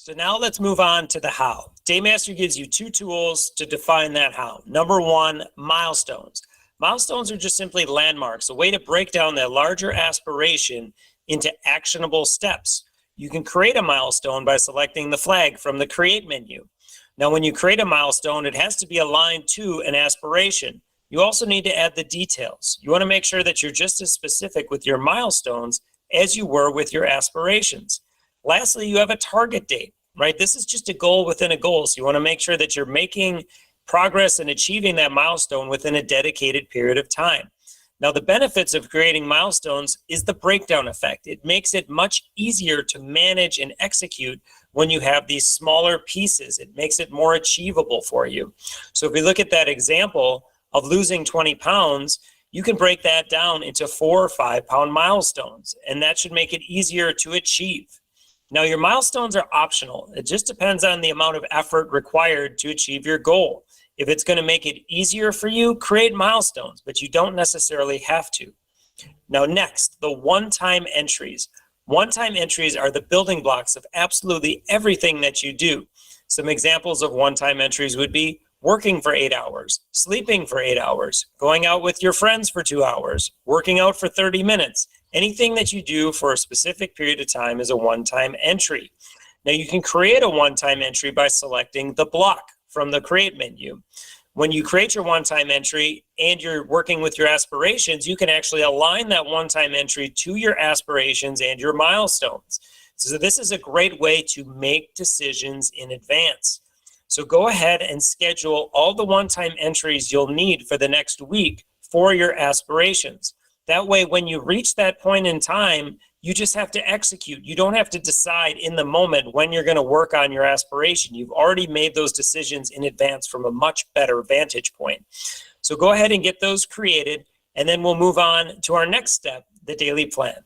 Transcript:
So now let's move on to the how. DayMaster gives you two tools to define that how. Number one, milestones. Milestones are just simply landmarks, a way to break down that larger aspiration into actionable steps. You can create a milestone by selecting the flag from the Create menu. Now, when you create a milestone, it has to be aligned to an aspiration. You also need to add the details. You want to make sure that you're just as specific with your milestones as you were with your aspirations. Lastly, you have a target date, right? This is just a goal within a goal. So you want to make sure that you're making progress and achieving that milestone within a dedicated period of time. Now, the benefits of creating milestones is the breakdown effect. It makes it much easier to manage and execute when you have these smaller pieces. It makes it more achievable for you. So if we look at that example of losing 20 pounds, you can break that down into 4 or 5 pound milestones, and that should make it easier to achieve. Now, your milestones are optional. It just depends on the amount of effort required to achieve your goal. If it's going to make it easier for you, create milestones, but you don't necessarily have to. Now, next, the one-time entries. One-time entries are the building blocks of absolutely everything that you do. Some examples of one-time entries would be working for 8 hours, sleeping for 8 hours, going out with your friends for 2 hours, working out for 30 minutes. Anything that you do for a specific period of time is a one-time entry. Now, you can create a one-time entry by selecting the block from the Create menu. When you create your one-time entry and you're working with your aspirations, you can actually align that one-time entry to your aspirations and your milestones. So this is a great way to make decisions in advance. So go ahead and schedule all the one-time entries you'll need for the next week for your aspirations. That way, when you reach that point in time, you just have to execute. You don't have to decide in the moment when you're going to work on your aspiration. You've already made those decisions in advance from a much better vantage point. So go ahead and get those created, and then we'll move on to our next step, the daily plan.